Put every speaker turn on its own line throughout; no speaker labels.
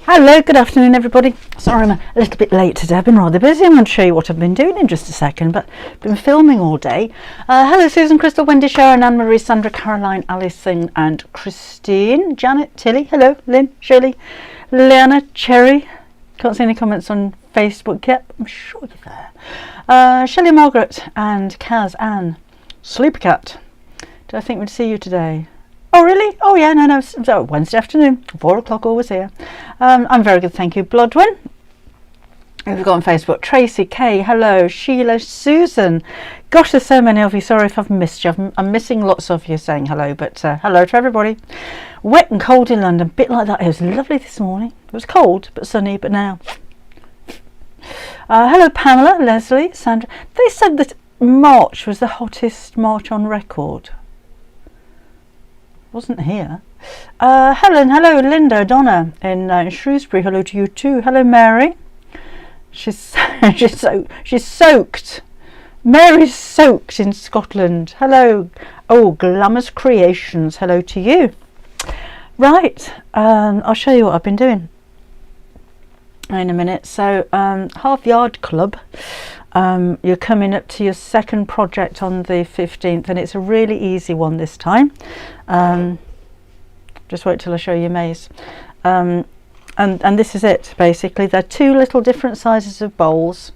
Hello, good afternoon everybody. Sorry I'm a little bit late today. I've been rather busy. I'm going to show you what I've been doing in just a second, but I've been filming all day. Hello Susan, Crystal, Wendy, Sharon, Anne-Marie, Sandra, Caroline, Alison and Christine, Janet, Tilly, hello, Lynn, Shirley, Leanna, Cherry. Can't see any comments on Facebook yet. I'm sure you're there. Shelley, Margaret and Kaz, Anne, Sleepycat. Do I think we'd see you today? Oh really? Oh yeah, no, so Wednesday afternoon, 4 o'clock, always here. I'm very good, thank you. Bloodwin, we've got on Facebook, Tracy, Kay, hello, Sheila, Susan. Gosh, there's so many of you, sorry if I've missed you. I'm missing lots of you saying hello, but hello to everybody. Wet and cold in London, a bit like that. It was lovely this morning. It was cold, but sunny, but now. Hello Pamela, Leslie, Sandra. They said that March was the hottest March on record. Wasn't here. Helen, hello, Linda, Donna in Shrewsbury, hello to you too. Hello Mary. She's soaked. Mary's soaked in Scotland. Hello. Oh, Glamorous Creations, hello to you. Right, I'll show you what I've been doing in a minute. So Half Yard Club, you're coming up to your second project on the 15th, and it's a really easy one this time. Just wait till I show you Maze. And this is it basically. They're two little different sizes of bowls.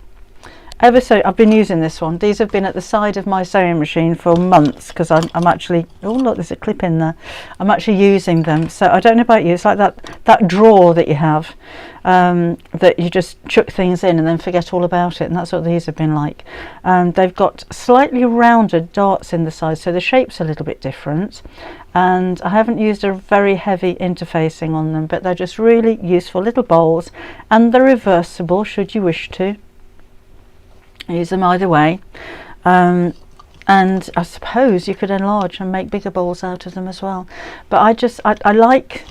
I've been using this one. These have been at the side of my sewing machine for months because I'm actually, oh look, there's a clip in there. I'm actually using them. So I don't know about you, it's like that drawer that you have, that you just chuck things in and then forget all about it, and that's what these have been like. They've got slightly rounded darts in the side, so the shape's a little bit different, and I haven't used a very heavy interfacing on them, but they're just really useful little bowls, and they're reversible should you wish to use them either way, and I suppose you could enlarge and make bigger bowls out of them as well. But I like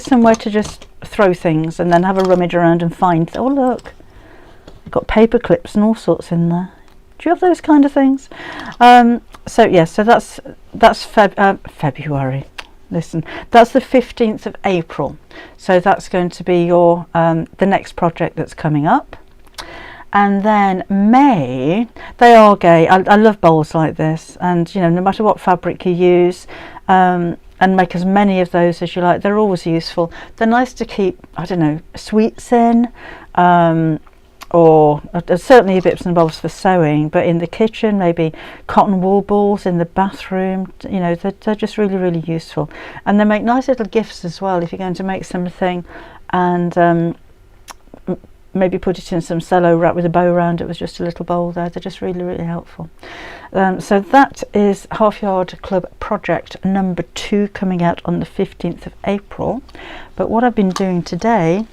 somewhere to just throw things and then have a rummage around and find, oh look, I've got paper clips and all sorts in there. Do you have those kind of things? So yes, so that's February. Listen, that's the 15th of April, so that's going to be your the next project that's coming up. And then May, they are gay. I love bowls like this, and you know, no matter what fabric you use, and make as many of those as you like, they're always useful. They're nice to keep, I don't know, sweets in, or certainly bits and bobs for sewing, but in the kitchen, maybe cotton wool balls in the bathroom, you know, they're just really, really useful. And they make nice little gifts as well if you're going to make something and maybe put it in some cello wrap with a bow around it with just a little bowl there. They're just really, really helpful. So that is Half Yard Club project number 2 coming out on the 15th of April. But what I've been doing today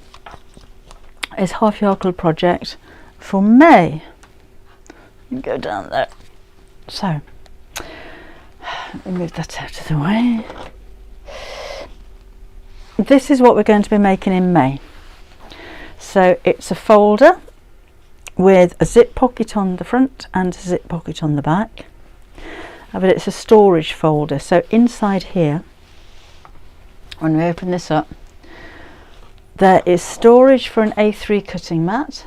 is Half Yard Club project for May. Go down there. So let me move that out of the way. This is what we're going to be making in May. So it's a folder with a zip pocket on the front and a zip pocket on the back, but it's a storage folder. So inside here, when we open this up, there is storage for an A3 cutting mat.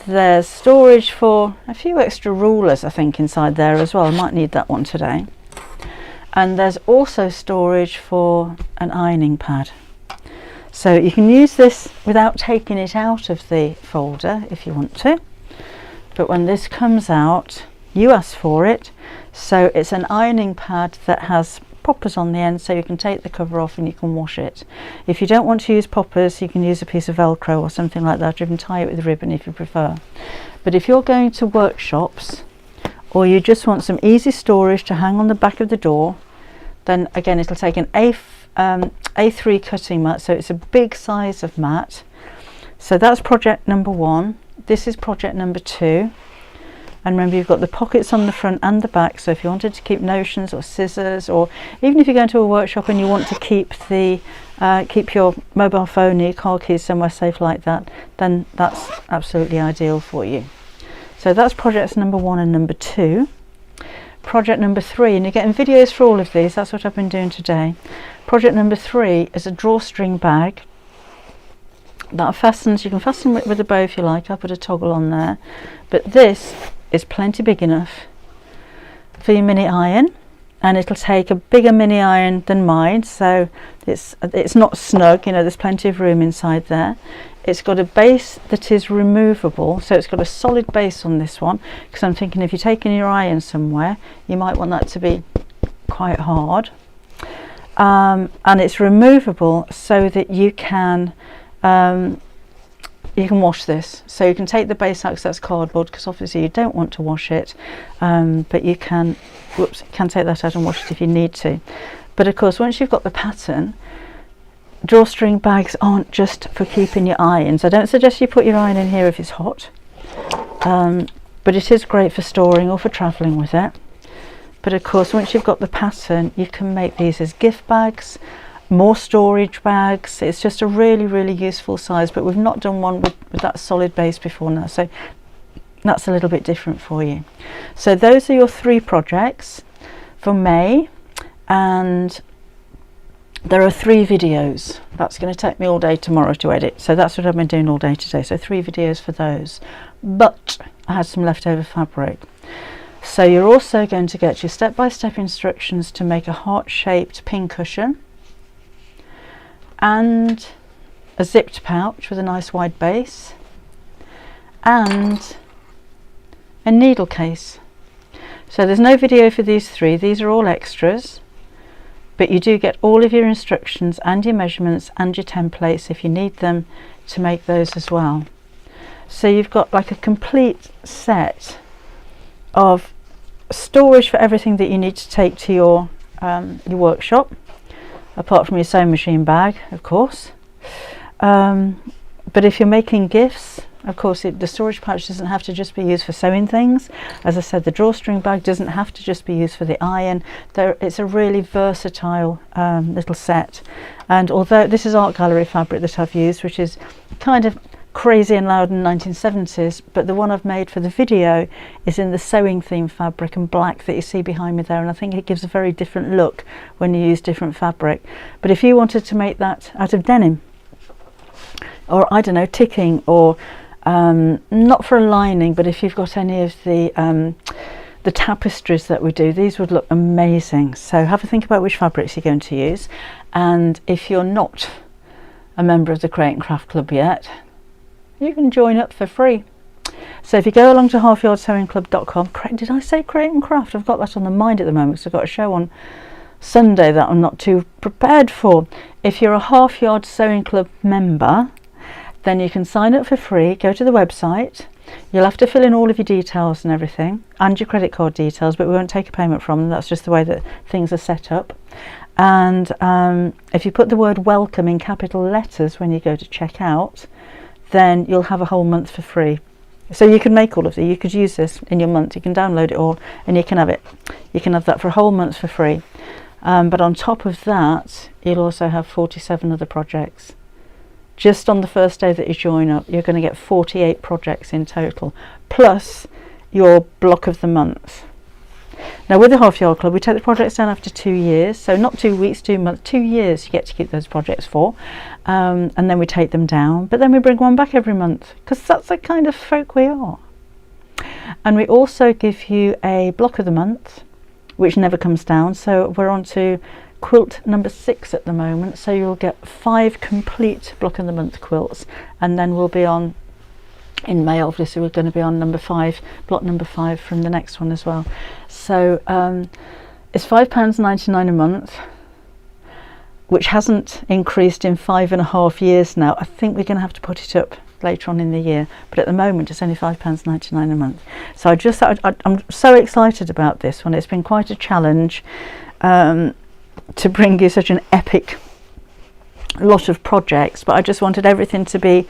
There's storage for a few extra rulers, I think, inside there as well. I might need that one today. And there's also storage for an ironing pad. So you can use this without taking it out of the folder if you want to, but when this comes out, you ask for it. So it's an ironing pad that has poppers on the end, so you can take the cover off and you can wash it. If you don't want to use poppers, you can use a piece of Velcro or something like that. You can tie it with ribbon if you prefer. But if you're going to workshops, or you just want some easy storage to hang on the back of the door, then again it'll take an A3 cutting mat, so it's a big size of mat. So that's project number 1. This is project number 2, and remember you've got the pockets on the front and the back, so if you wanted to keep notions or scissors, or even if you go into a workshop and you want to keep your mobile phone or your car keys somewhere safe like that, then that's absolutely ideal for you. So that's projects number 1 and number 2. Project number 3, and you're getting videos for all of these, that's what I've been doing today. Project number 3 is a drawstring bag that fastens. You can fasten it with a bow if you like. I put a toggle on there, but this is plenty big enough for your mini iron, and it'll take a bigger mini iron than mine, so it's not snug, you know, there's plenty of room inside there. It's got a base that is removable, so it's got a solid base on this one, because I'm thinking if you're taking your iron somewhere, you might want that to be quite hard. And it's removable so that you can wash this. So you can take the base out because that's cardboard, because obviously you don't want to wash it, but you can take that out and wash it if you need to. But of course, once you've got the pattern, drawstring bags aren't just for keeping your irons. I don't suggest you put your iron in here if it's hot, but it is great for storing or for travelling with it. But of course, once you've got the pattern, you can make these as gift bags, more storage bags. It's just a really, really useful size, but we've not done one with that solid base before now, so that's a little bit different for you. So those are your 3 projects for May, and there are 3 videos. That's going to take me all day tomorrow to edit, so that's what I've been doing all day today. So 3 videos for those, but I had some leftover fabric. So you're also going to get your step-by-step instructions to make a heart-shaped pin cushion, and a zipped pouch with a nice wide base, and a needle case. So there's no video for these 3, these are all extras, but you do get all of your instructions and your measurements and your templates if you need them to make those as well. So you've got like a complete set of storage for everything that you need to take to your workshop, apart from your sewing machine bag, of course. But if you're making gifts, of course, the storage pouch doesn't have to just be used for sewing things. As I said, the drawstring bag doesn't have to just be used for the iron. It's a really versatile little set. And although this is art gallery fabric that I've used, which is kind of crazy and loud in the 1970s, but the one I've made for the video is in the sewing theme fabric and black that you see behind me there, and I think it gives a very different look when you use different fabric. But if you wanted to make that out of denim, or I don't know, ticking, or not for a lining, but if you've got any of the tapestries that we do, these would look amazing. So have a think about which fabrics you're going to use, and if you're not a member of the Create and Craft Club yet, you can join up for free. So if you go along to halfyardsewingclub.com, did I say Create and Craft? I've got that on the mind at the moment because I've got a show on Sunday that I'm not too prepared for. If you're a Half Yard Sewing Club member, then you can sign up for free. Go to the website. You'll have to fill in all of your details and everything, and your credit card details, but we won't take a payment from them. That's just the way that things are set up. And if you put the word welcome in capital letters when you go to check out, then you'll have a whole month for free. So you can make all of these. You could use this in your month. You can download it all and you can have it. You can have that for a whole month for free. But on top of that, you'll also have 47 other projects. Just on the first day that you join up, you're going to get 48 projects in total, plus your block of the month. Now with the Half Yard Club, we take the projects down after 2 years, so not 2 weeks, 2 months, 2 years you get to keep those projects for, and then we take them down, but then we bring one back every month, because that's the kind of folk we are. And we also give you a block of the month, which never comes down, so we're on to quilt number 6 at the moment, so you'll get 5 complete block of the month quilts, and then we'll be on in May. Obviously we're going to be on number 5, block number 5 from the next one as well. So it's £5.99 a month, which hasn't increased in 5.5 years now. I think we're going to have to put it up later on in the year, but at the moment it's only £5.99 a month. So I'm so excited about this one. It's been quite a challenge to bring you such an epic lot of projects, but I just wanted everything to be,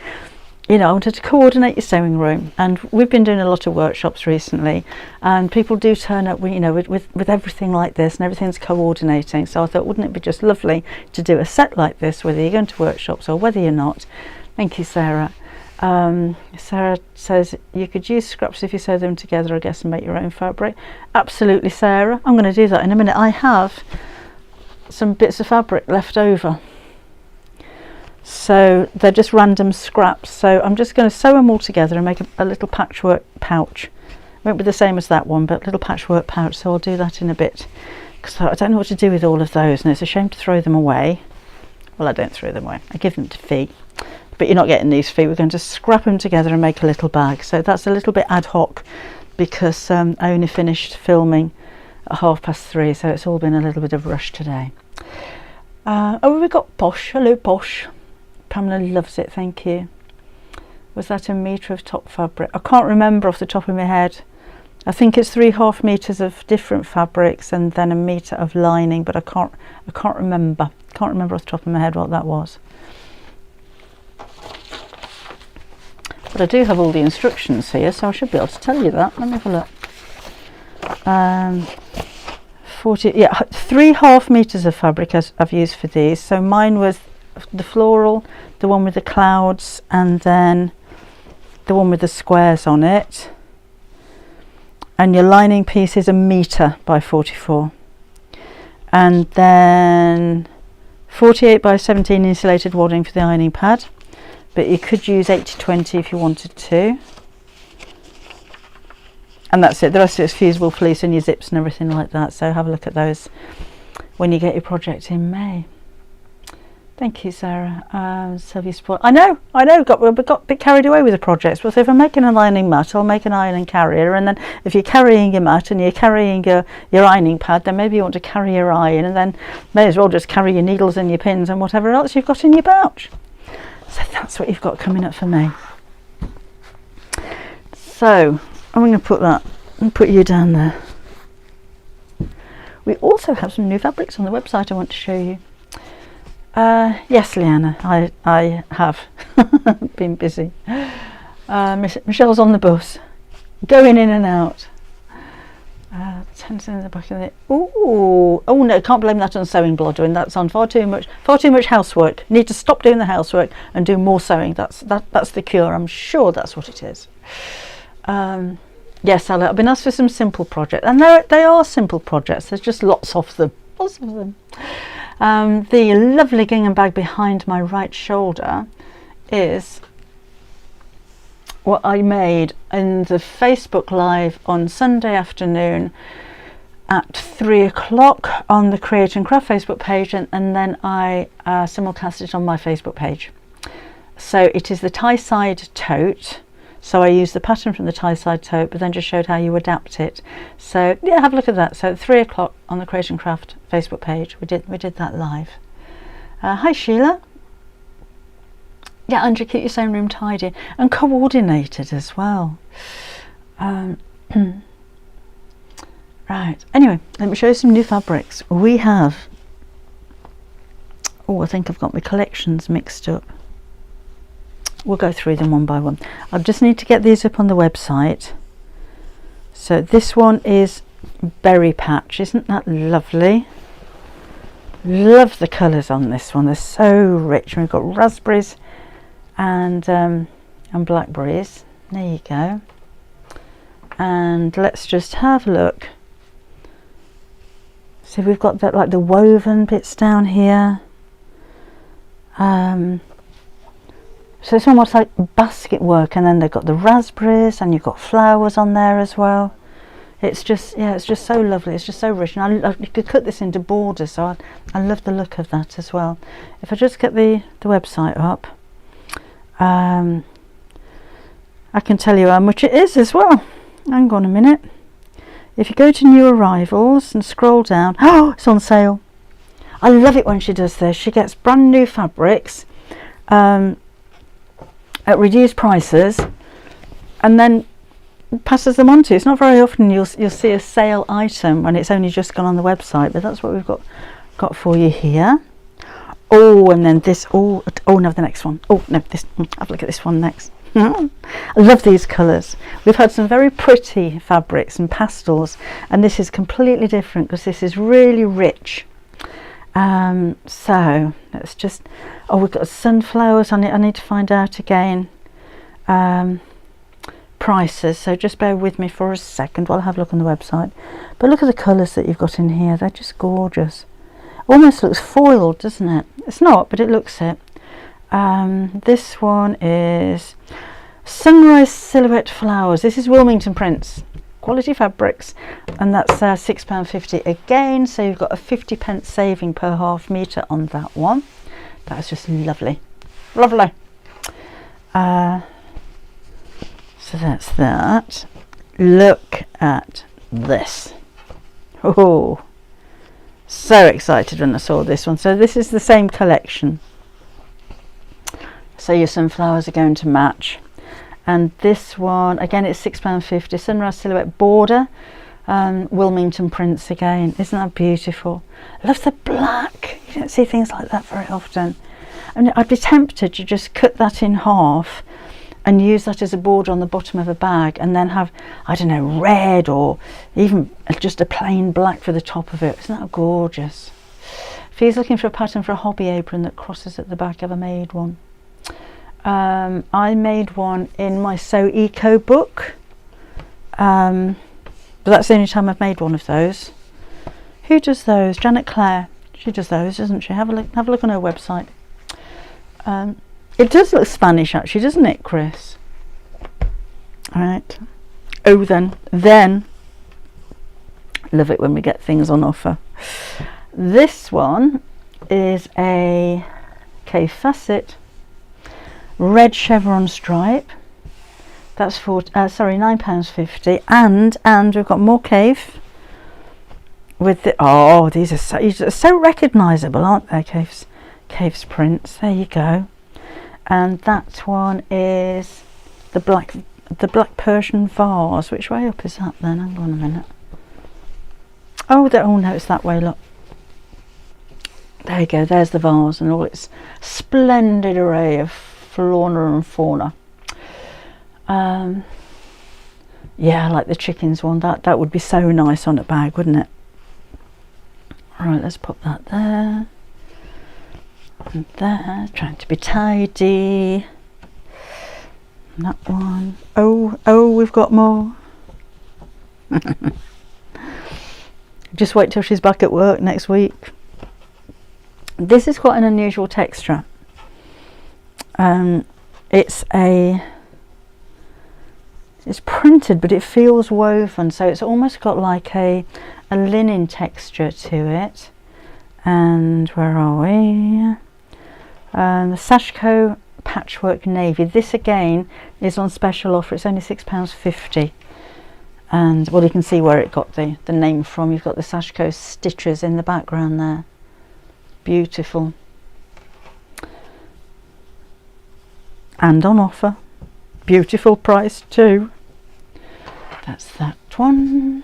you know, I wanted to coordinate your sewing room, and we've been doing a lot of workshops recently, and people do turn up, you know, with everything like this, and everything's coordinating. So I thought, wouldn't it be just lovely to do a set like this, whether you're going to workshops or whether you're not. Thank you, Sarah. Sarah says you could use scraps if you sew them together, I guess, and make your own fabric. Absolutely, Sarah. I'm going to do that in a minute. I have some bits of fabric left over so they're just random scraps. So I'm just going to sew them all together and make a little patchwork pouch. Won't be the same as that one, but a little patchwork pouch. So I'll do that in a bit, because I don't know what to do with all of those, and it's a shame to throw them away. Well, I don't throw them away, I give them to Fee, but you're not getting these, Fee. We're going to scrap them together and make a little bag. So that's a little bit ad hoc, because I only finished filming at 3:30, so it's all been a little bit of rush today. Oh, we've got Posh. Hello, Posh. Pamela loves it, thank you. Was that a metre of top fabric? I can't remember off the top of my head. I think it's 3.5 meters of different fabrics and then a metre of lining, but I can't remember. Can't remember off the top of my head what that was. But I do have all the instructions here, so I should be able to tell you that. Let me have a look. 3.5 meters of fabric I've used for these. So mine was the floral, the one with the clouds, and then the one with the squares on it. And your lining piece is 1 meter by 44, and then 48 by 17 insulated wadding for the ironing pad, but you could use 80/20 if you wanted to. And that's it. The rest of it's fusible fleece and your zips and everything like that. So have a look at those when you get your project in May. Thank you, Sarah. Sylvia support. I know. We got a bit carried away with the projects. But so if I'm making an ironing mat, I'll make an ironing carrier. And then if you're carrying your mat and you're carrying your ironing pad, then maybe you want to carry your iron, and then may as well just carry your needles and your pins and whatever else you've got in your pouch. So that's what you've got coming up for May. So I'm going to put that and put you down there. We also have some new fabrics on the website I want to show you. Yes, Leanna, I have been busy. Michelle's on the bus, going in and out. 10 cents in the back of it. Oh no, can't blame that on sewing blodgering. That's on far too much housework. Need to stop doing the housework and do more sewing. That's the cure. I'm sure that's what it is. Yes, I've been asked for some simple projects, and they are simple projects. There's just lots of them. The lovely gingham bag behind my right shoulder is what I made in the Facebook Live on Sunday afternoon at 3 o'clock on the Create and Craft Facebook page, and then I simulcast it on my Facebook page. So it is the tie side tote. So I used the pattern from the tie side tote, but then just showed how you adapt it. So yeah, have a look at that. So at 3 o'clock on the Create and Craft Facebook page, we did that live. Hi Sheila. Yeah, Andrew, keep your sewing room tidy and coordinated as well. Right. Anyway, let me show you some new fabrics. We have. Oh, I think I've got my collections mixed up. We'll go through them one by one. I just need to get these up on the website. So this one is Berry Patch. Isn't that lovely? Love the colours on this one. They're so rich. We've got raspberries and blackberries. There you go. And let's just have a look. So we've got that, like the woven bits down here. So it's almost like basket work, and then they've got the raspberries, and you've got flowers on there as well. It's just, yeah, it's just so lovely. It's just so rich, and you could cut this into borders, so I love the look of that as well. If I just get the website up, I can tell you how much it is as well. Hang on a minute. If you go to new arrivals and scroll down, oh, it's on sale. I love it when she does this. She gets brand new fabrics at reduced prices, and then passes them on to you. It's not very often you'll see a sale item when it's only just gone on the website, but that's what we've got for you here. Oh, and then this. Oh no, the next one. Oh no, this. Have a look at this one next. I love these colours. We've had some very pretty fabrics and pastels, and this is completely different because this is really rich. So let's just, oh, we've got sunflowers on it. I need to find out again prices, so just bear with me for a second while I have a look on the website. But look at the colours that you've got in here. They're just gorgeous. Almost looks foiled, doesn't it? It's not, but it looks it. This one is Sunrise Silhouette Flowers. This is Wilmington Prints, quality fabrics, and that's £6.50 again, so you've got a 50p saving per half metre on that one. That's just lovely, lovely. So that's that. Look at this. Oh, so excited when I saw this one. So this is the same collection, so your sunflowers are going to match. And this one again, it's £6.50, Sunrise Silhouette Border, Wilmington Prints again. Isn't that beautiful? I love the black. You don't see things like that very often. I mean, I'd be tempted to just cut that in half and use that as a border on the bottom of a bag, and then have, I don't know, red or even just a plain black for the top of it. Isn't that gorgeous? If he's looking for a pattern for a hobby apron that crosses at the back, I've made one. I made one in my So Eco book, but that's the only time I've made one of those. Who does those? Janet Clare. She does those, doesn't she? Have a look on her website. It does look Spanish actually, doesn't it, Chris? All right. Oh, then love it when we get things on offer. This one is a K facet red chevron stripe. That's for £9.50, and we've got more cave with the, oh, these are so recognizable, aren't they? Cave's prints. There you go. And that one is the black Persian vase. Which way up is that then? Hang on a minute. Oh, no, it's that way, look. There you go, there's the vase and all its splendid array of flora and fauna. Yeah, I like the chickens one. That would be so nice on a bag, wouldn't it? Right, let's pop that there. And there, trying to be tidy. And that one. Oh, we've got more. Just wait till she's back at work next week. This is quite an unusual texture. It's printed, but it feels woven, so it's almost got like a linen texture to it. And where are we? The Sashiko Patchwork Navy. This again is on special offer. It's only £6.50, and well, you can see where it got the name from. You've got the Sashiko stitches in the background there. Beautiful, and on offer. Beautiful price too. That's that one.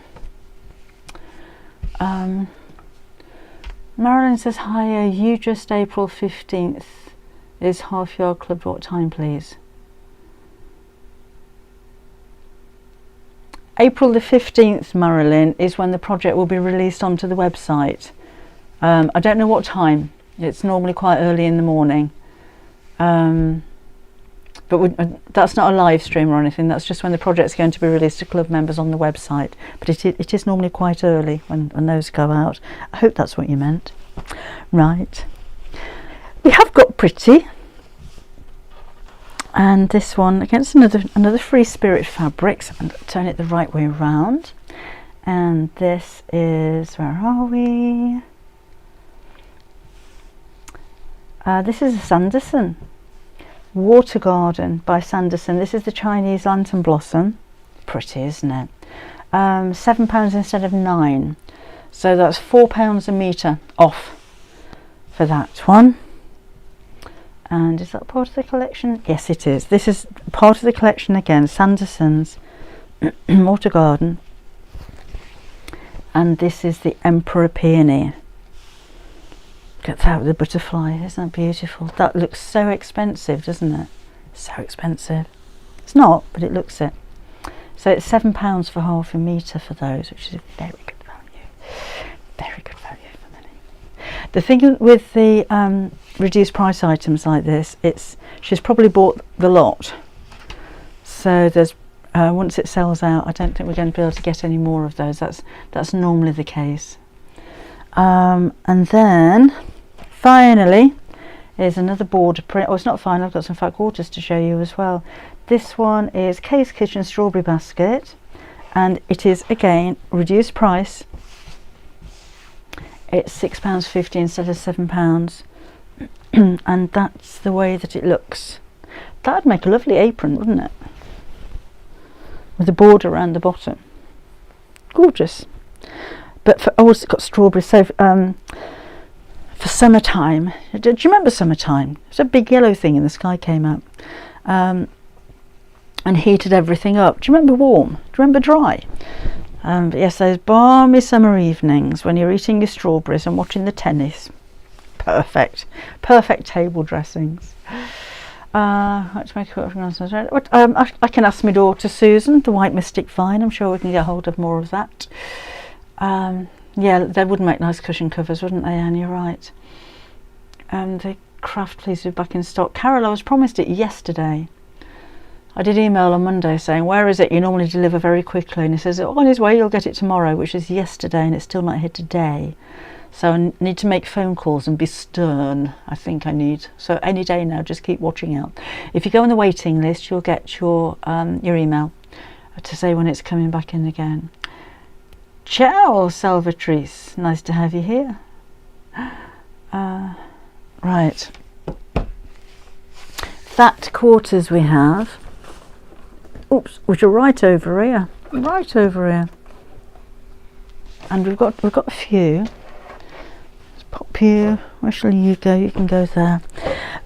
Marilyn says, hi, are you just April 15th? Is Half Yard Club, what time please? April the 15th, Marilyn, is when the project will be released onto the website. I don't know what time. It's normally quite early in the morning. But that's not a live stream or anything. That's just when the project's going to be released to club members on the website. But it is normally quite early when those go out. I hope that's what you meant. Right. We have got Pretty. And this one, against another Free Spirit Fabrics. And turn it the right way around. And this is, where are we? This is a Sanderson. Water Garden by Sanderson. This is the Chinese Lantern Blossom. Pretty, isn't it? £7 instead of £9, so that's £4 a metre off for that one. And is that part of the collection? Yes, it is. This is part of the collection again, Sanderson's Water Garden, and this is the Emperor Peony. Get that with the butterfly. Isn't that beautiful? That looks so expensive, doesn't it? So expensive. It's not, but it looks it. So it's £7 for half a metre for those, which is a very good value. Very good value for money. The thing with the reduced price items like this, she's probably bought the lot. So there's once it sells out, I don't think we're going to be able to get any more of those. That's normally the case. And then finally Here's another border print. Oh, it's not fine, I've got some fat quarters to show you as well. This one is Kay's Kitchen Strawberry Basket, and it is again reduced price. It's £6.50 instead of £7. And that's the way that it looks. That'd make a lovely apron, wouldn't it? With a border around the bottom. Gorgeous. But for, oh, it's got strawberries. So for summertime, do you remember summertime? It's a big yellow thing in the sky came up, and heated everything up. Do you remember warm? Do you remember dry? But yes, those balmy summer evenings when you're eating your strawberries and watching the tennis. Perfect table dressings. I can ask my daughter Susan, the White Mystic Vine. I'm sure we can get hold of more of that. Yeah, they would make nice cushion covers, wouldn't they, Anne? You're right. The craft please be back in stock. Carol, I was promised it yesterday. I did email on Monday saying, where is it? You normally deliver very quickly. And he says, oh, on his way, you'll get it tomorrow, which is yesterday, and it's still not here today. So I need to make phone calls and be stern. I think I need. So any day now, just keep watching out. If you go on the waiting list, you'll get your email to say when it's coming back in again. Ciao, Salvatrice. Nice to have you here. Right. Fat quarters we have. Oops, which are right over here. Right over here. And we've got a few. Let's pop you. Where shall you go? You can go there.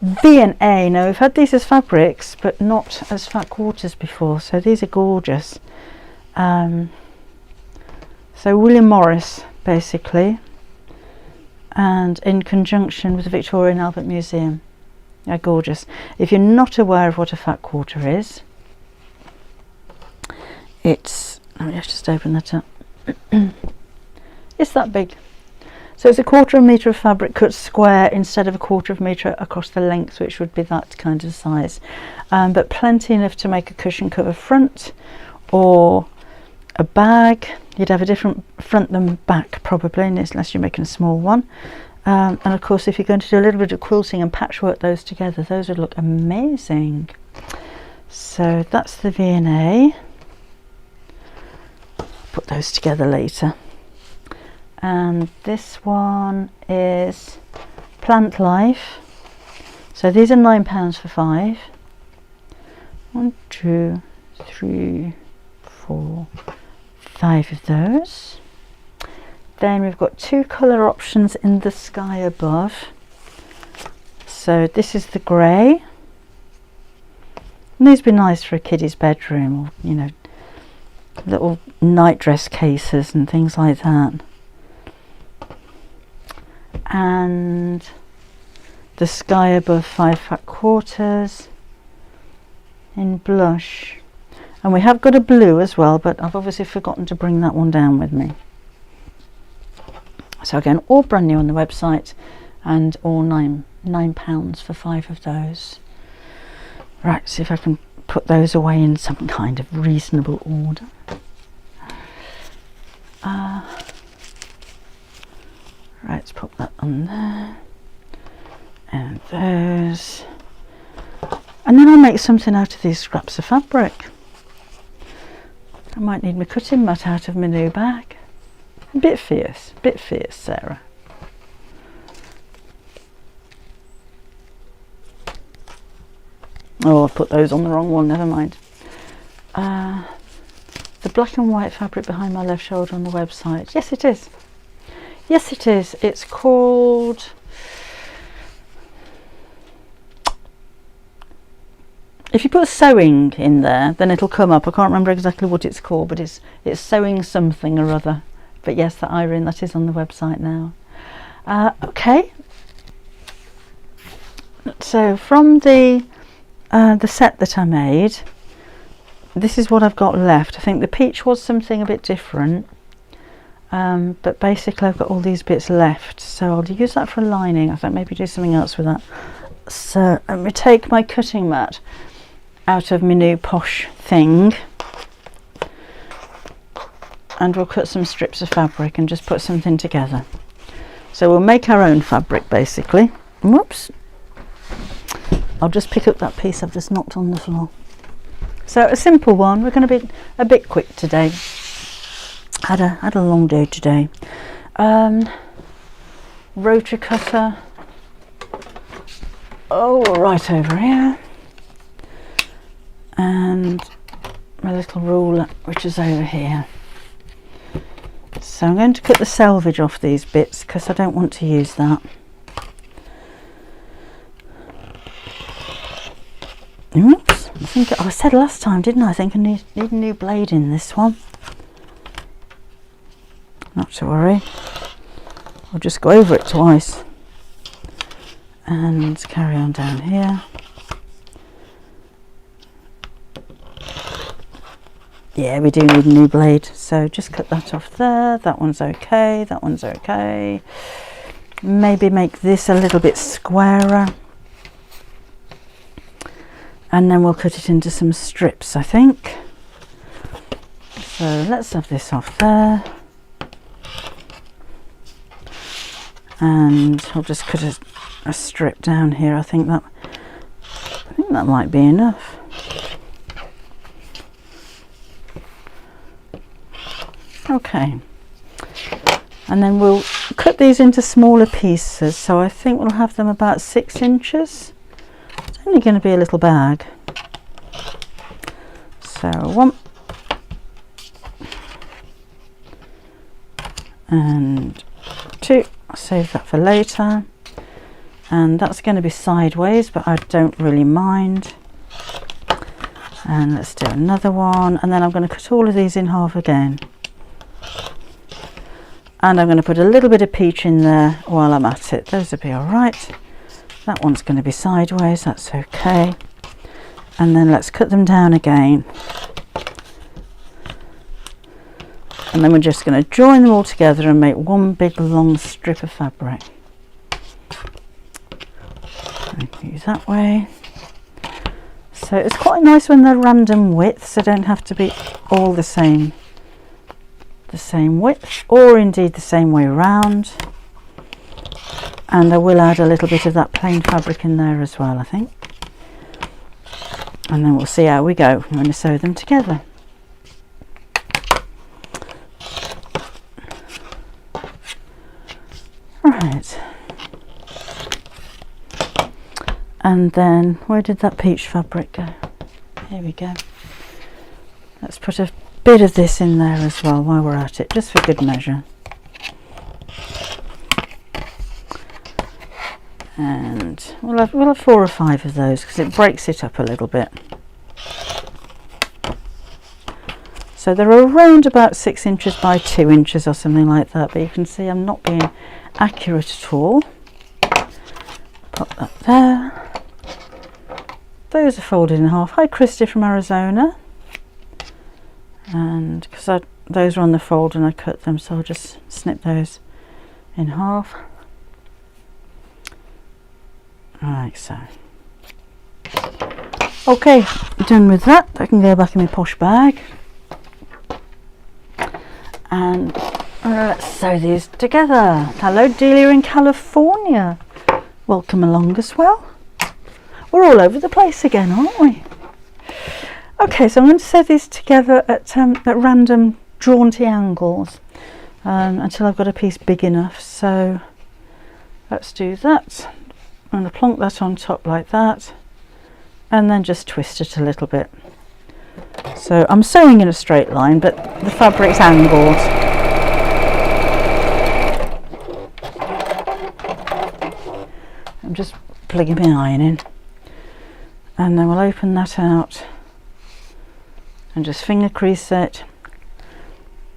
V&A. Now we've had these as fabrics, but not as fat quarters before. So these are gorgeous. So William Morris, basically, and in conjunction with the Victoria and Albert Museum. They're gorgeous. If you're not aware of what a fat quarter is, it's, let me just open that up. It's that big. So it's 1/4 metre of fabric cut square instead of 1/4 metre across the length, which would be that kind of size. But plenty enough to make a cushion cover front or a bag. You'd have a different front than back probably, unless you're making a small one. And of course, if you're going to do a little bit of quilting and patchwork those together, those would look amazing. So that's the V&A. Put those together later. And this one is Plant Life. So these are £9 for 5. 1, 2, 3, 4, 5 of those. Then we've got 2 colour options in the sky above. So this is the grey. And these would be nice for a kiddie's bedroom, or you know, little night dress cases and things like that. And the sky above 5 fat quarters in blush. And we have got a blue as well, but I've obviously forgotten to bring that one down with me. So again, all brand new on the website, and all £9 for 5 of those. Right, see if I can put those away in some kind of reasonable order. Right, let's pop that on there. And those. And then I'll make something out of these scraps of fabric. I might need my cutting mat out of my new bag. A bit fierce, Sarah. Oh, I've put those on the wrong one, never mind. The black and white fabric behind my left shoulder on the website. Yes, it is. Yes, it is. It's called... If you put sewing in there, then it'll come up. I can't remember exactly what it's called, but it's sewing something or other. But yes, that Irene, that is on the website now. Okay. So from the set that I made, this is what I've got left. I think the peach was something a bit different, but basically I've got all these bits left. So I'll use that for a lining. I think maybe do something else with that. So let me take my cutting mat out of my new posh thing, and we'll cut some strips of fabric and just put something together. So we'll make our own fabric basically. Whoops. I'll just pick up that piece I've just knocked on the floor. So a simple one. We're going to be a bit quick today. Had a long day today. Rotary cutter. Oh, right over here. And my little ruler, which is over here. So I'm going to cut the selvage off these bits because I don't want to use that. Oops, I think I said last time, didn't I? I think I need a new blade in this one. Not to worry. I'll just go over it twice and carry on down here. Yeah, we do need a new blade, so just cut that off there. That one's okay, that one's okay. Maybe make this a little bit squarer. And then we'll cut it into some strips, I think. So let's have this off there. And I'll just cut a strip down here. I think that might be enough. Okay, and then we'll cut these into smaller pieces, so I think we'll have them about 6 inches. It's only going to be a little bag. So 1 and 2, I'll save that for later, and that's going to be sideways, but I don't really mind. And let's do another one, and then I'm going to cut all of these in half again. And I'm going to put a little bit of peach in there while I'm at it. Those will be all right. That one's going to be sideways, that's okay. And then let's cut them down again. And then we're just going to join them all together and make one big long strip of fabric. Use that way. So it's quite nice when they're random widths, they don't have to be all the same width, or indeed the same way around. And I will add a little bit of that plain fabric in there as well, I think. And then we'll see how we go when we sew them together. Right. And then where did that peach fabric go? Here we go. Let's put a bit of this in there as well while we're at it, just for good measure. And we'll have 4 or 5 of those because it breaks it up a little bit. So they're around about 6 inches by 2 inches or something like that, but you can see I'm not being accurate at all. Pop that there. Those are folded in half. Hi Christy from Arizona. And because those are on the fold and I cut them, so I'll just snip those in half. Like so. Okay, done with that. I can go back in my posh bag. And let's sew these together. Hello Delia in California. Welcome along as well. We're all over the place again, aren't we? Okay, so I'm going to sew these together at random jaunty angles until I've got a piece big enough. So let's do that. I'm going to plonk that on top like that and then just twist it a little bit. So I'm sewing in a straight line, but the fabric's angled. I'm just plugging my iron in, and then we'll open that out and just finger crease it,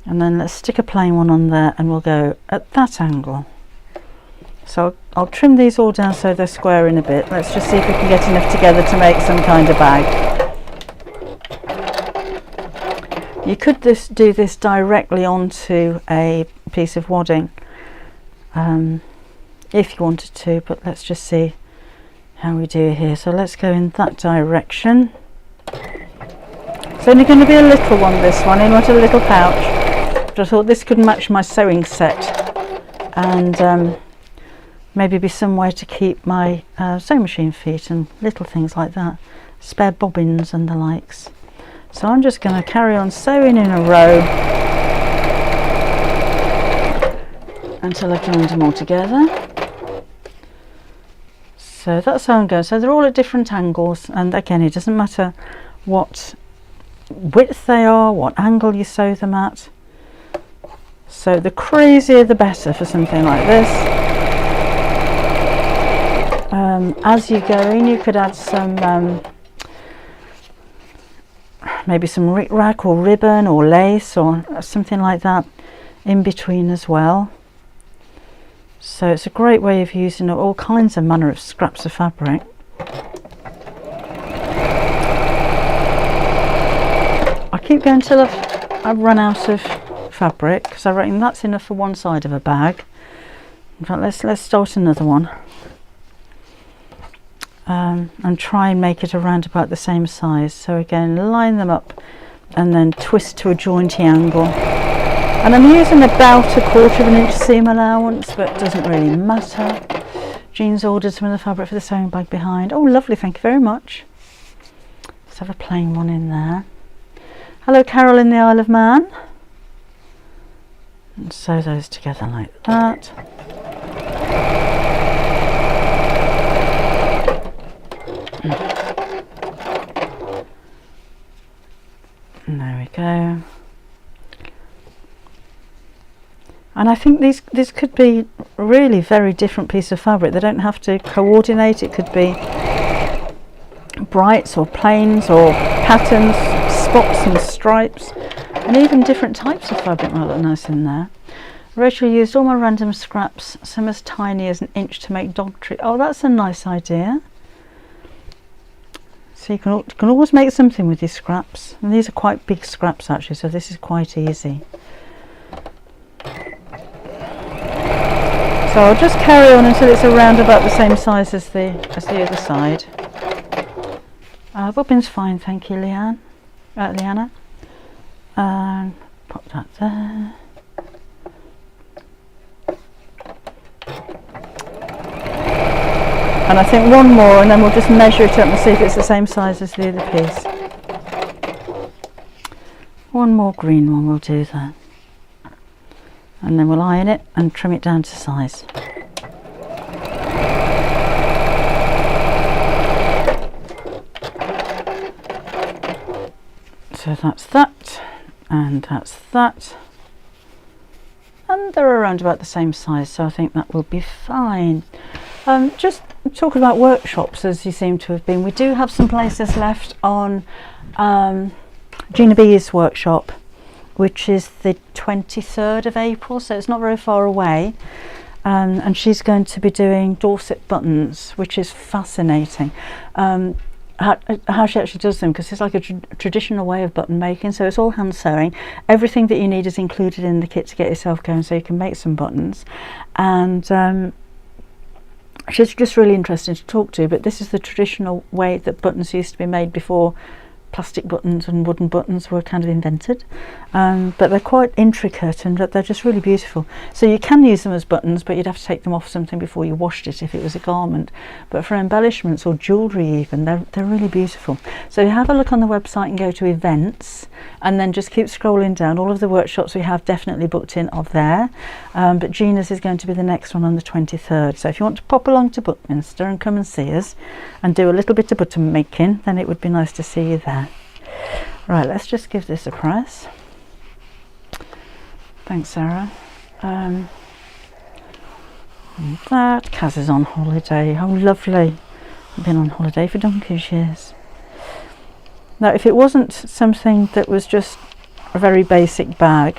and then let's stick a plain one on there and we'll go at that angle. So I'll trim these all down so they're square in a bit. Let's just see if we can get enough together to make some kind of bag. You could do this directly onto a piece of wadding if you wanted to, but let's just see how we do here. So let's go in that direction. It's only going to be a little one, this one, in what a little pouch. But I thought this could match my sewing set, and maybe be somewhere to keep my sewing machine feet and little things like that, spare bobbins and the likes. So I'm just going to carry on sewing in a row until I've joined them all together. So that's how I'm going. So they're all at different angles, and again, it doesn't matter what width they are, what angle you sew them at. So the crazier the better for something like this. As you go in, you could add some maybe some rick-rack or ribbon or lace or something like that in between as well. So it's a great way of using all kinds of manner of scraps of fabric. I keep going till I've run out of fabric, because I reckon that's enough for one side of a bag. In fact, let's start another one. And try and make it around about the same size. So again, line them up and then twist to a jointy angle. And I'm using about 1/4 of an inch seam allowance, but it doesn't really matter. Jean's ordered some of the fabric for the sewing bag behind. Oh, lovely, thank you very much. Let's have a plain one in there. Hello, Carol in the Isle of Man. And sew those together like that. And there we go. And I think these could be really very different pieces of fabric. They don't have to coordinate. It could be brights or plains or patterns, spots and stripes, and even different types of fabric might look nice in there. Rachel used all my random scraps, some as tiny as an inch, to make dog treats. Oh, that's a nice idea. So you can always make something with these scraps, and these are quite big scraps actually, so this is quite easy. So I'll just carry on until it's around about the same size as the other side. Bobbin's fine, thank you, Leanna. Pop that there. And I think one more, and then we'll just measure it up and see if it's the same size as the other piece. One more green one we'll do there. And then we'll iron it and trim it down to size. So that's that, and that's that. And they're around about the same size, so I think that will be fine. Just talking about workshops, as you seem to have been, we do have some places left on Gina B's workshop, which is the 23rd of April, so it's not very far away. And she's going to be doing Dorset buttons, which is fascinating. How she actually does them, because it's like a traditional way of button making, so it's all hand sewing. Everything that you need is included in the kit to get yourself going, so you can make some buttons. And she's just really interesting to talk to, but this is the traditional way that buttons used to be made before plastic buttons and wooden buttons were kind of invented, but they're quite intricate and they're just really beautiful. So you can use them as buttons, but you'd have to take them off something before you washed it if it was a garment. But for embellishments or jewellery even, they're really beautiful. So have a look on the website and go to events, and then just keep scrolling down. All of the workshops we have definitely booked in are there, but Gina's is going to be the next one on the 23rd. So if you want to pop along to Buckminster and come and see us and do a little bit of button making, then it would be nice to see you there. Right, let's just give this a press. Thanks, Sarah. And that, Kaz is on holiday. How lovely. I've been on holiday for donkey's years. Now, if it wasn't something that was just a very basic bag,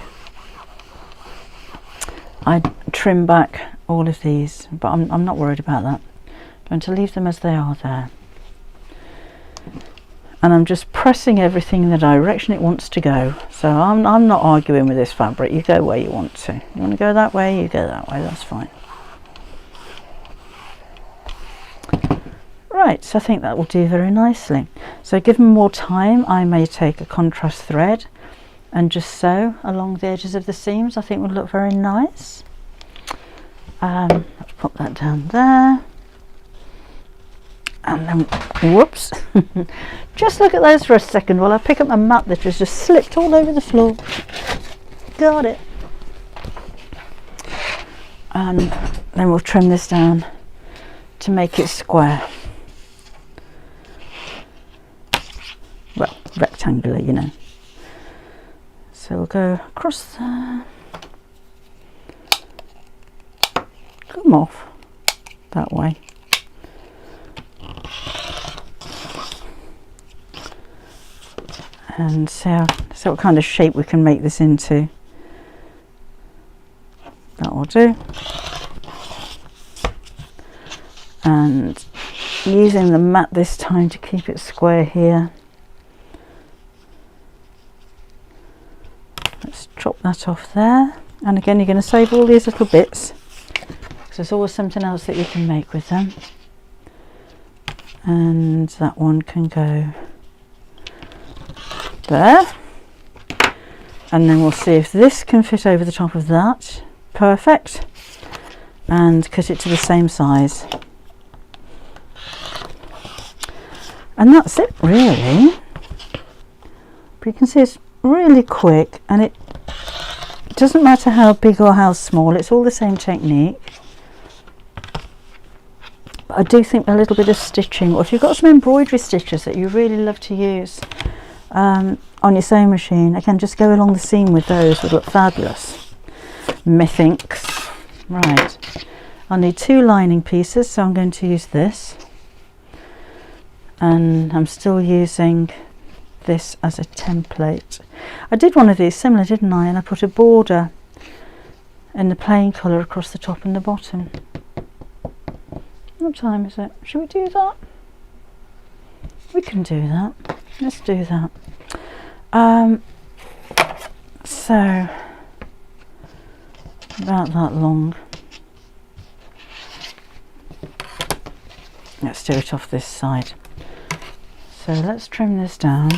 I'd trim back all of these, but I'm not worried about that. I'm going to leave them as they are there. And I'm just pressing everything in the direction it wants to go. So I'm not arguing with this fabric. You go where you want to. You want to go that way, you go that way, that's fine. Right, so I think that will do very nicely. So given more time, I may take a contrast thread and just sew along the edges of the seams. I think would look very nice. Let's put pop that down there. And then, whoops, just look at those for a second while I pick up my mat that has just slipped all over the floor. Got it. And then we'll trim this down to make it square. Well, rectangular, you know. So we'll go across there. Come off that way. And see what kind of shape we can make this into. That will do. And using the mat this time to keep it square here. Let's chop that off there. And again, you're going to save all these little bits, because there's always something else that you can make with them. And that one can go there. And then we'll see if this can fit over the top of that. Perfect. And cut it to the same size. And that's it, really. But you can see it's really quick, and it doesn't matter how big or how small, it's all the same technique. But I do think a little bit of stitching, or if you've got some embroidery stitches that you really love to use on your sewing machine, again, just go along the seam with those, would look fabulous, methinks. Right, I'll need 2 lining pieces, so I'm going to use this. And I'm still using this as a template. I did one of these similar, didn't I? And I put a border in the plain colour across the top and the bottom. What time is it? Should we do that? We can do that. Let's do that. So about that long. Let's do it off this side. So let's trim this down.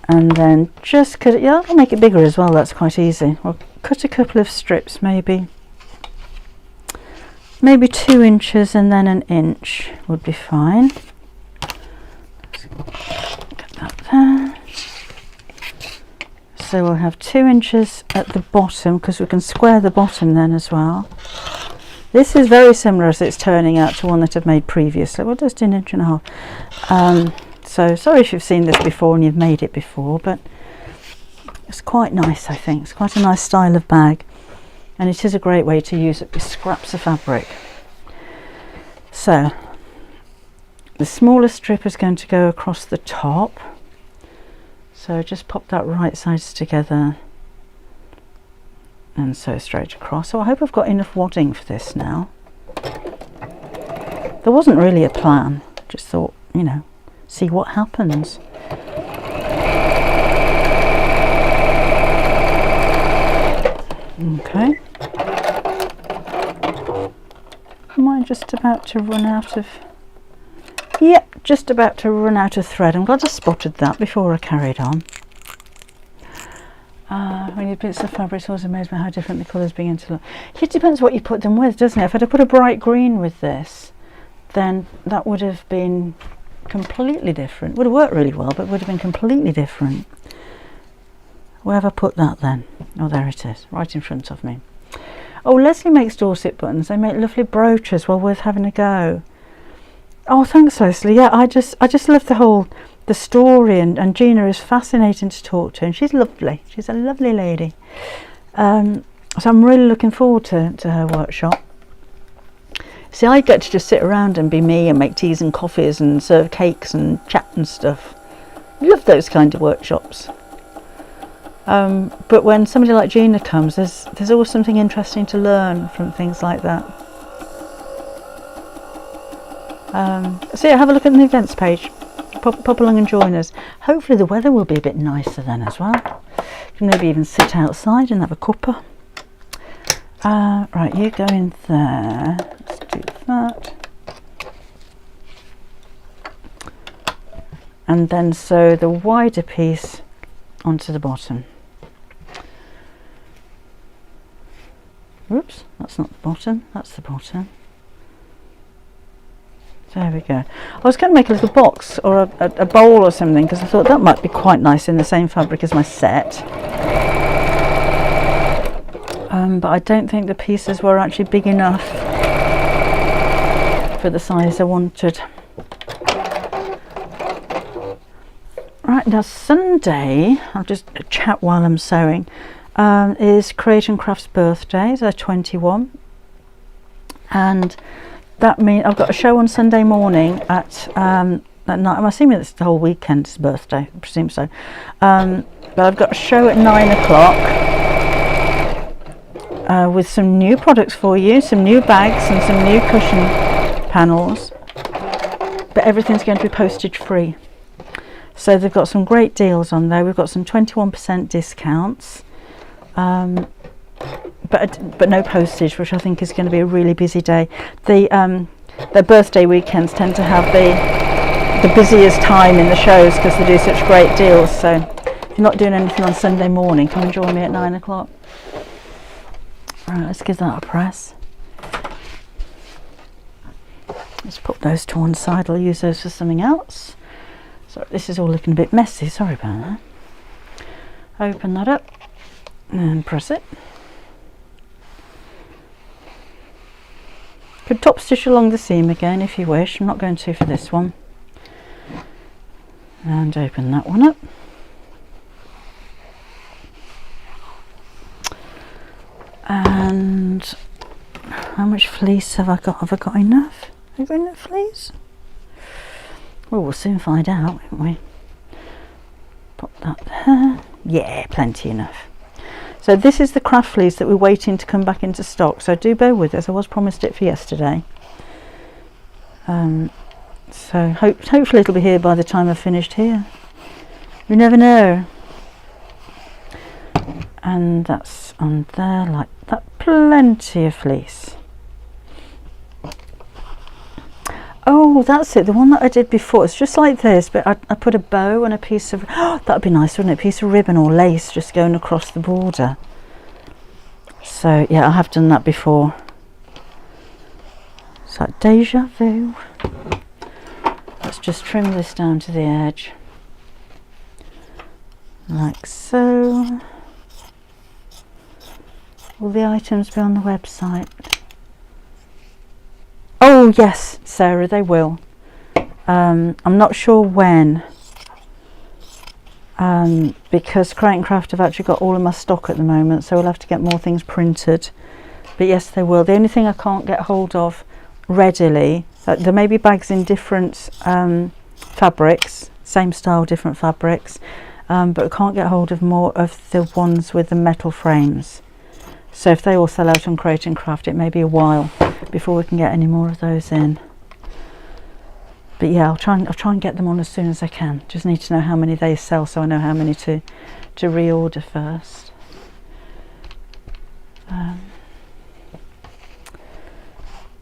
And then just cut it. Yeah, I'll make it bigger as well, that's quite easy. We'll cut a couple of strips, maybe 2 inches, and then 1 inch would be fine. Get that there. So we'll have 2 inches at the bottom, because we can square the bottom then as well. This is very similar as it's turning out to one that I've made previously. Well, just 1.5 inches. So sorry if you've seen this before and you've made it before, but it's quite nice, I think. It's quite a nice style of bag, and it is a great way to use it with scraps of fabric. So the smaller strip is going to go across the top. So just pop that right sides together and sew straight across. So I hope I've got enough wadding for this now. There wasn't really a plan, just thought, you know, see what happens. Okay. Am I just about to run out of... Yep, just about to run out of thread. I'm glad I spotted that before I carried on. When you bits of fabric, it's always amazed by how different the colours begin to look. It depends what you put them with, doesn't it? If I'd have put a bright green with this, then that would have been completely different. Would have worked really well, but would have been completely different. Where have I put that then? Oh, there it is, right in front of me. Oh, Leslie makes Dorset buttons. They make lovely brooches. Well worth having a go. Oh, thanks, Leslie. Yeah, I just love the story, and Gina is fascinating to talk to, and she's lovely. She's a lovely lady. So I'm really looking forward to her workshop. See, I get to just sit around and be me and make teas and coffees and serve cakes and chat and stuff. Love those kind of workshops. But when somebody like Gina comes, there's always something interesting to learn from things like that. So yeah, have a look at the events page. Pop along and join us. Hopefully the weather will be a bit nicer then as well. You can maybe even sit outside and have a cuppa. Right, you go in there. Let's do that. And then sew the wider piece onto the bottom. Oops, that's not the bottom, that's the bottom. There we go. I was going to make a little box or a bowl or something, because I thought that might be quite nice in the same fabric as my set. But I don't think the pieces were actually big enough for the size I wanted. Right, now Sunday, I'll just chat while I'm sewing, is Create and Craft's birthday, so 21. And that means I've got a show on Sunday morning at night. I'm assuming it's the whole weekend's birthday, I presume so. But I've got a show at 9 o'clock with some new products for you, some new bags and some new cushion panels. But everything's going to be postage free. So they've got some great deals on there. We've got some 21% discounts. But no postage, which I think is going to be a really busy day. Their birthday weekends tend to have the busiest time in the shows because they do such great deals. So if you're not doing anything on Sunday morning, come and join me at 9 o'clock. Right, let's give that a press. Let's put those to one side. I'll use those for something else. So this is all looking a bit messy, sorry about that. Open that up and press it. Could top stitch along the seam again if you wish. I'm not going to for this one. And open that one up. And how much fleece have I got? Have I got enough? Have I got enough fleece? Well, we'll soon find out, won't we? Pop that there. Yeah, plenty enough. So this is the craft fleece that we're waiting to come back into stock, so do bear with us. I was promised it for yesterday. So hopefully it'll be here by the time I've finished here. We never know. And that's on there like that. Plenty of fleece. Oh, that's it, the one that I did before. It's just like this, but I put a bow and a piece of, that would be nice, wouldn't it? A piece of ribbon or lace just going across the border. So yeah, I have done that before. It's like deja vu. Let's just trim this down to the edge. Like so. Will the items be on the website? Oh yes, Sarah, they will. I'm not sure when, because Create and Craft have actually got all of my stock at the moment, so we'll have to get more things printed. But yes, they will. The only thing I can't get hold of readily, there may be bags in different fabrics, same style, different fabrics, but I can't get hold of more of the ones with the metal frames. So if they all sell out on Create and Craft, it may be a while before we can get any more of those in. But yeah, I'll try and get them on as soon as I can. Just need to know how many they sell so I know how many to reorder first.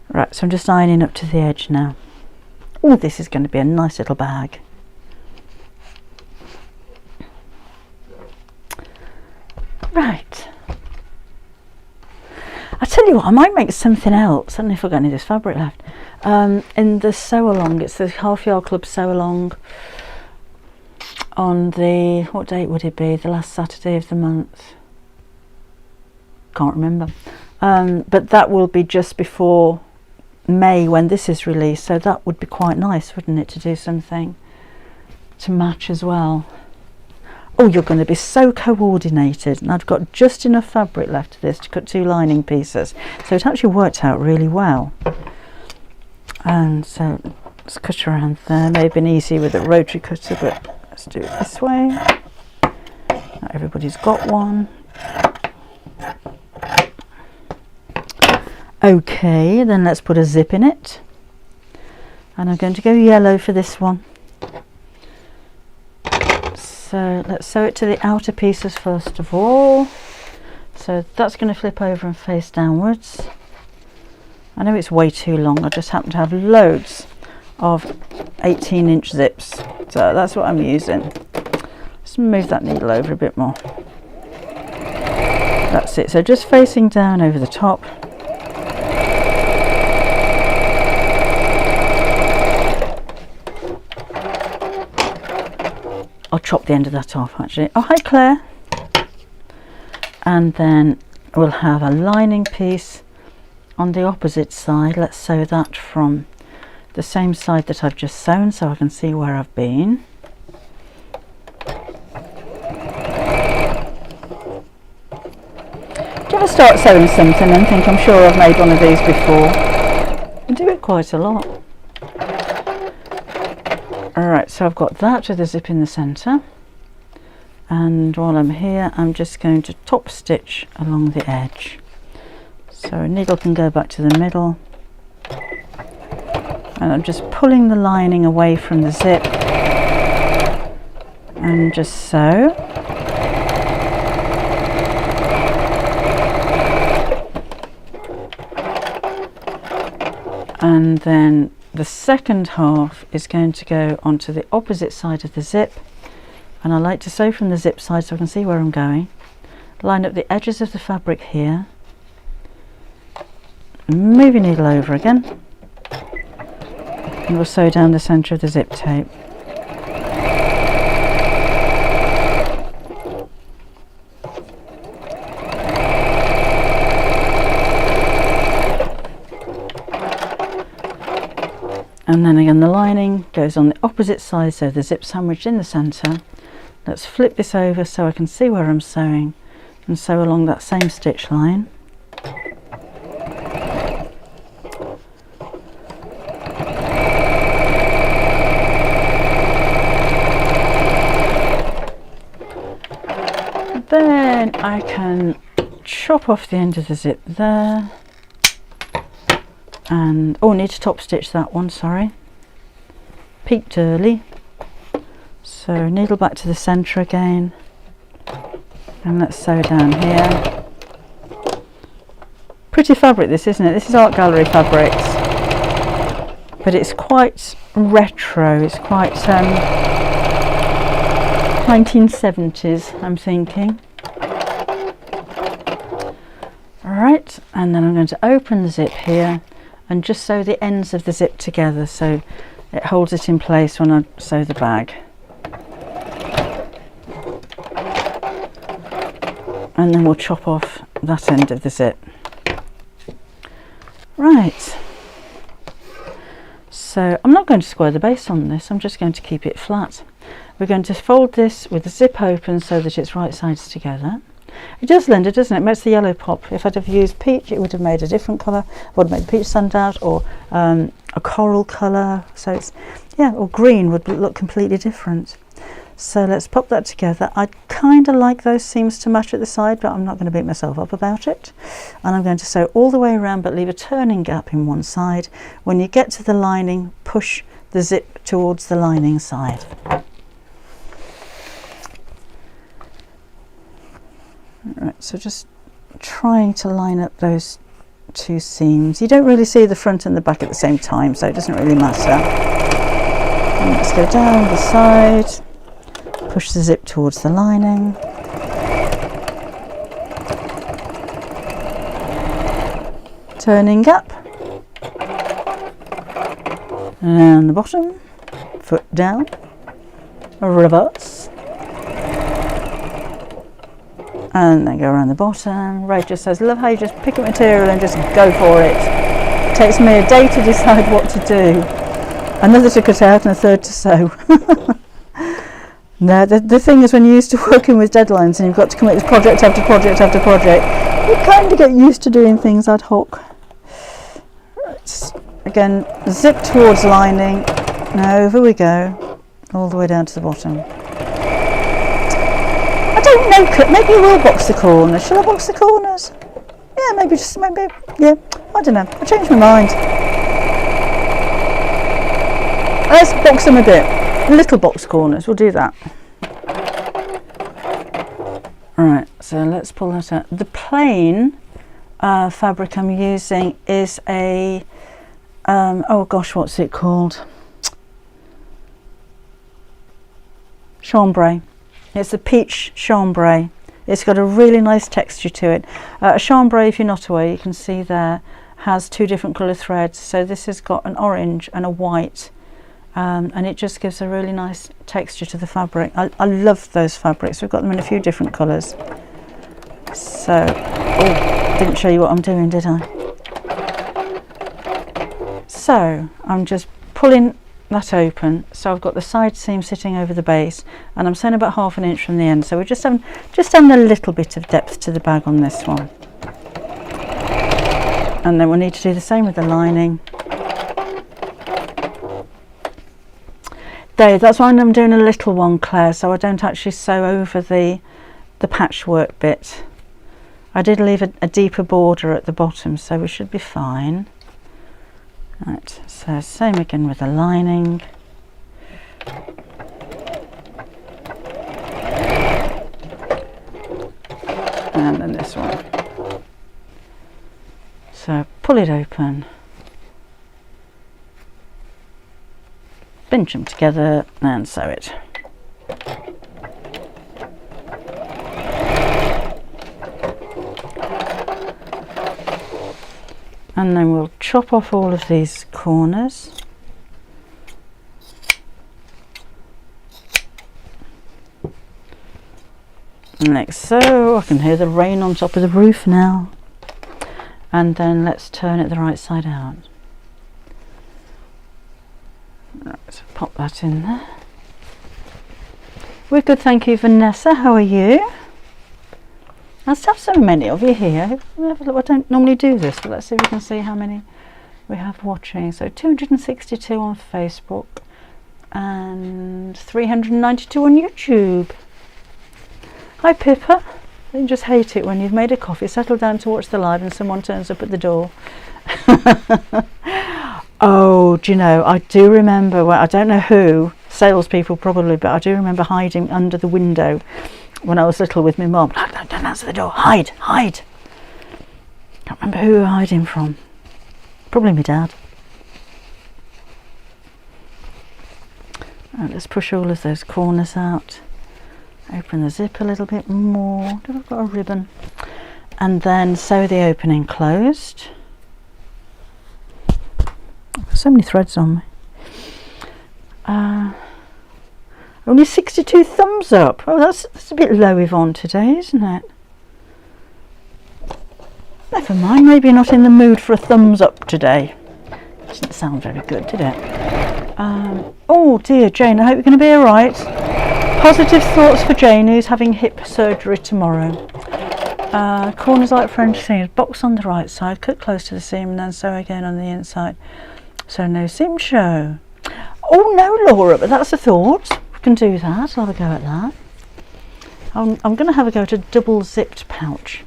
Right, so I'm just ironing up to the edge now. Oh, this is going to be a nice little bag. Right. I tell you what, I might make something else. I don't know if I've got any of this fabric left. In the sew along, it's the Half Yard Club sew along on the, what date would it be? The last Saturday of the month. Can't remember. But that will be just before May when this is released, so that would be quite nice, wouldn't it, to do something to match as well. Oh, you're going to be so coordinated, and I've got just enough fabric left of this to cut 2 lining pieces, so it actually worked out really well. And so let's cut around there. Maybe been easy with a rotary cutter, but let's do it this way. Not everybody's got one. Okay, then let's put a zip in it, and I'm going to go yellow for this one. So let's sew it to the outer pieces first of all. So that's going to flip over and face downwards. I know it's way too long, I just happen to have loads of 18-inch zips, so that's what I'm using. Let's move that needle over a bit more. That's it, so just facing down over the top. I'll chop the end of that off actually. Oh, hi Claire. And then we'll have a lining piece on the opposite side. Let's sew that from the same side that I've just sewn so I can see where I've been. Do you ever start sewing something and think, I'm sure I've made one of these before? I do it quite a lot. Alright, so I've got that with a zip in the centre, and while I'm here I'm just going to top stitch along the edge. So a needle can go back to the middle, and I'm just pulling the lining away from the zip and just sew. And then the second half is going to go onto the opposite side of the zip, and I like to sew from the zip side so I can see where I'm going. Line up the edges of the fabric here, move your needle over again, and we'll sew down the centre of the zip tape. And then again the lining goes on the opposite side, so the zip sandwiched in the centre. Let's flip this over so I can see where I'm sewing and sew along that same stitch line. Then I can chop off the end of the zip there. And oh, I need to top stitch that one, sorry, peeked early. So needle back to the centre again, and let's sew down here. Pretty fabric this, isn't it? This is Art Gallery fabrics, but it's quite retro, it's quite 1970s I'm thinking. Alright, and then I'm going to open the zip here and just sew the ends of the zip together so it holds it in place when I sew the bag. And then we'll chop off that end of the zip. Right, so I'm not going to square the base on this, I'm just going to keep it flat. We're going to fold this with the zip open so that it's right sides together. It does lend it, doesn't it? It makes the yellow pop. If I'd have used peach, it would have made a different colour. I would have made the peach stand out, or a coral colour. So it's, yeah, or green would look completely different. So let's pop that together. I kind of like those seams to match at the side, but I'm not going to beat myself up about it. And I'm going to sew all the way around, but leave a turning gap in one side. When you get to the lining, push the zip towards the lining side. Right, so just trying to line up those two seams. You don't really see the front and the back at the same time, so it doesn't really matter. And let's go down the side, push the zip towards the lining. Turning gap. And the bottom, foot down, reverse. And then go around the bottom. Ray just says, love how you just pick up material and just go for it. It takes me a day to decide what to do, another to cut out and a third to sew. No, the thing is, when you're used to working with deadlines and you've got to commit this project after project after project, you kind of get used to doing things ad hoc. Right. Again, zip towards lining. Now over we go, all the way down to the bottom. I don't know, maybe you will box the corners. Shall I box the corners? Yeah, maybe, yeah, I don't know. I changed my mind. Let's box them a bit. Little box corners, we'll do that. Alright, so let's pull that out. The plain fabric I'm using is a, oh gosh, what's it called? Chambray. It's a peach chambray. It's got a really nice texture to it. A chambray, if you're not aware, you can see there, has 2 different colour threads. So this has got an orange and a white, and it just gives a really nice texture to the fabric. I love those fabrics. We've got them in a few different colours. So, oh, didn't show you what I'm doing, did I? So I'm just pulling that open, so I've got the side seam sitting over the base, and I'm saying about 1/2 inch from the end, so we're just having a little bit of depth to the bag on this one. And then we'll need to do the same with the lining. There, that's why I'm doing a little one, Claire, so I don't actually sew over the patchwork bit. I did leave a deeper border at the bottom, so we should be fine. Right, so same again with the lining. And then this one. So pull it open, pinch them together and sew it. And then we'll chop off all of these corners. Like so. I can hear the rain on top of the roof now. And then let's turn it the right side out. Right, pop that in there. We're good, thank you, Vanessa. How are you? Nice to have so many of you here. I don't normally do this, but let's see if we can see how many we have watching. So 262 on Facebook and 392 on YouTube. Hi Pippa. You just hate it when you've made a coffee, settle down to watch the live, and someone turns up at the door. Oh, do you know, I do remember, well, I don't know who, salespeople probably, but I do remember hiding under the window when I was little with my mum. No, don't answer the door. Hide, hide. Can't remember who we were hiding from. Probably my dad. Right, let's push all of those corners out. Open the zip a little bit more. I've got a ribbon. And then sew the opening closed. I've got so many threads on me. Only 62 thumbs up. Oh, that's a bit low, Yvonne, today, isn't it? Never mind, maybe you're not in the mood for a thumbs up today. Doesn't sound very good, did it? Oh dear, Jane, I hope you're going to be alright. Positive thoughts for Jane, who's having hip surgery tomorrow. Corners like French seams. Box on the right side, cut close to the seam, and then sew again on the inside. So no seam show. Oh no, Laura, but that's a thought. Can do that. I'll have a go at that. I'm going to have a go at a double zipped pouch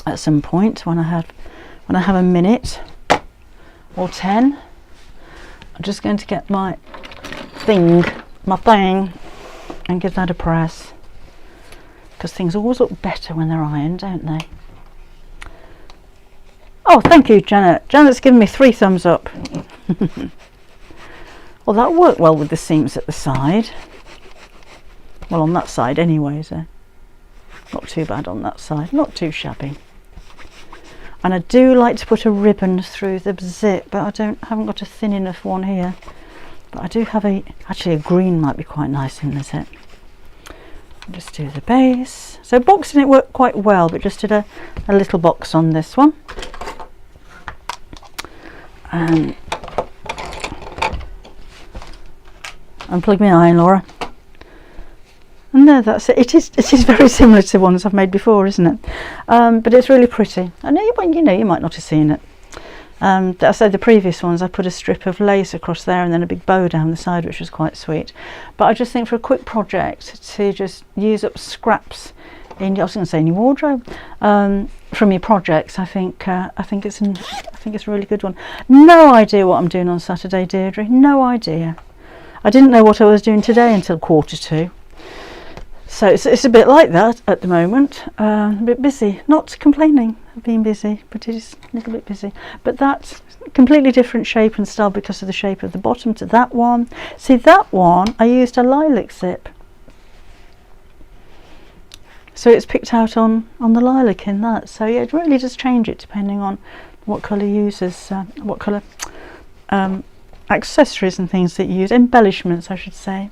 at some point when I have a minute or 10. I'm just going to get my thing and give that a press, because things always look better when they're ironed, don't they? Oh, thank you, Janet. Janet's given me 3 thumbs up. Well, that worked well with the seams at the side. Well, on that side anyway, so not too bad on that side, not too shabby. And I do like to put a ribbon through the zip, but I haven't got a thin enough one here. But I do have actually a green might be quite nice in the zip. I'll just do the base. So boxing it worked quite well, but just did a little box on this one. And unplug my iron, Laura. And there, that's it. It is very similar to ones I've made before, isn't it? But it's really pretty. I know you might not have seen it. I said the previous ones I put a strip of lace across there and then a big bow down the side, which was quite sweet. But I just think for a quick project to just use up scraps in, I was going to say in your wardrobe, from your projects, I think it's a really good one. No idea what I'm doing on Saturday, Deirdre. No idea. I didn't know what I was doing today until 1:45. So it's a bit like that at the moment. A bit busy. Not complaining of being busy, but it is a little bit busy. But that's completely different shape and style because of the shape of the bottom to that one. See, that one I used a lilac zip. So it's picked out on the lilac in that. So yeah, it really does change it depending on what colour you use as what colour accessories and things that you use, embellishments I should say.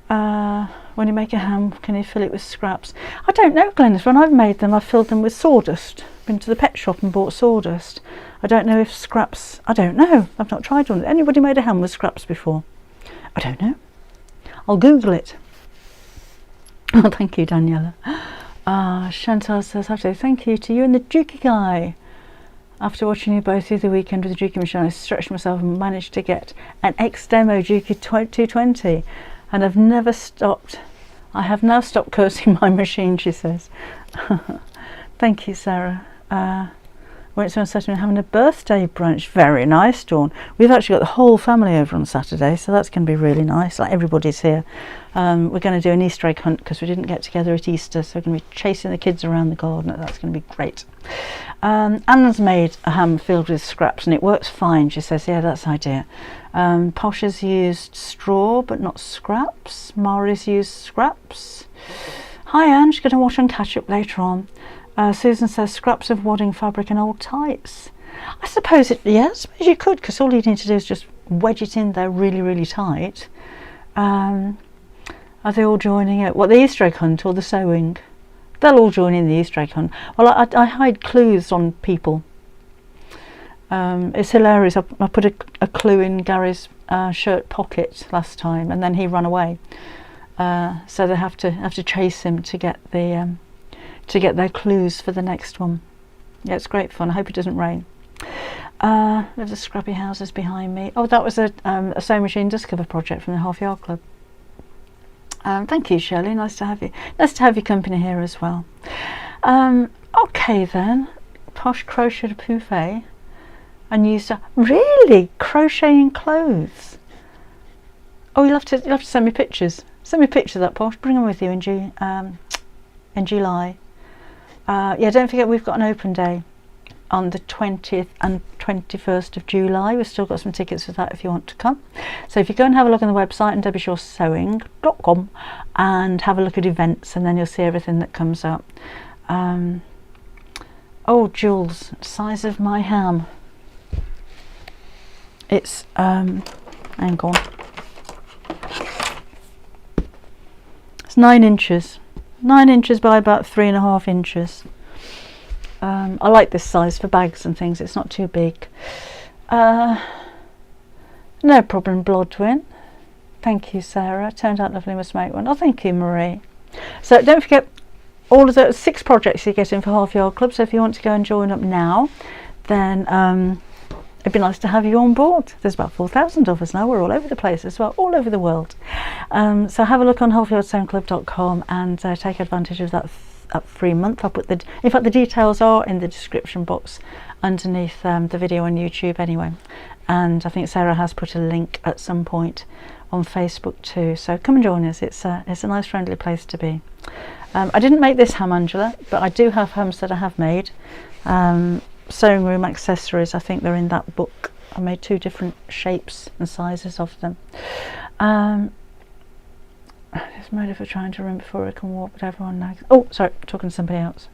When you make a ham, can you fill it with scraps? I don't know, Glenys. When I've made them, I've filled them with sawdust. Been to the pet shop and bought sawdust. I don't know if scraps, I don't know. I've not tried one. Anybody made a ham with scraps before? I don't know. I'll Google it. Oh, thank you, Daniela. Chantal says, I have to say thank you to you and the Dukey guy. After watching you both through the weekend with the Dukey machine, I stretched myself and managed to get an X-Demo Dukey 220. And I've never stopped. I have now stopped cursing my machine, she says. Thank you, Sarah. Went to on Saturday and having a birthday brunch. Very nice, Dawn. We've actually got the whole family over on Saturday, so that's going to be really nice. Like, everybody's here. We're going to do an Easter egg hunt because we didn't get together at Easter, so we're going to be chasing the kids around the garden. That's going to be great. Anna's made a ham filled with scraps and it works fine. She says, yeah, that's the idea. Posh has used straw but not scraps. Mari's used scraps. Hi Anne, she's going to watch and catch up later on. Susan says scraps of wadding fabric and old tights. I suppose I suppose you could, because all you need to do is just wedge it in there really, really tight. Are they all joining it? What, the Easter egg hunt or the sewing? They'll all join in the Easter egg hunt. Well, I hide clues on people. It's hilarious. I put a clue in Gary's shirt pocket last time, and then he ran away. So they have to chase him to get their clues for the next one. Yeah, it's great fun. I hope it doesn't rain. There's the scrappy houses behind me. Oh, that was a sewing machine dust cover project from the Half Yard Club. Thank you, Shirley. Nice to have you. Nice to have your company here as well. Okay then. Posh crocheted a buffet and used to really crocheting clothes. Oh, you'll have to send me pictures. Send me pictures of that, Posh. Bring them with you in July. Yeah, don't forget we've got an open day on the 20th and 21st of July. We've still got some tickets for that if you want to come. So if you go and have a look on the website, debbieshawsewing.com, and have a look at events, and then you'll see everything that comes up. Oh, Jules, size of my ham. It's, hang on. It's 9 inches. 9 inches by about 3.5 inches. I like this size for bags and things. It's not too big. No problem, Blodwin. Thank you, Sarah. Turned out lovely, must make one. Oh, thank you, Marie. So don't forget all of the 6 projects you're getting for Half Yard Club. So if you want to go and join up now, then it'd be nice to have you on board. There's about 4,000 of us now. We're all over the place as well, all over the world. So have a look on halfyardsewingclub.com and take advantage of that free month. I'll put in fact the details are in the description box underneath the video on YouTube anyway, and I think Sarah has put a link at some point on Facebook too, so come and join us. It's a nice friendly place to be. I didn't make this ham, Angela, but I do have hams that I have made. Sewing room accessories, I think they're in that book. I made 2 different shapes and sizes of them. It's made for trying to run before I can walk, but everyone nags. Oh, sorry, talking to somebody else.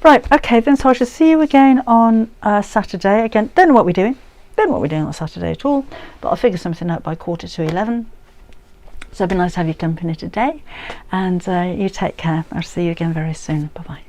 Right, okay then, so I shall see you again on Saturday. Again, don't know what we're doing. Don't know what we're doing on Saturday at all, but I'll figure something out by 11:15. So it'd be nice to have your company today, and you take care. I'll see you again very soon. Bye bye.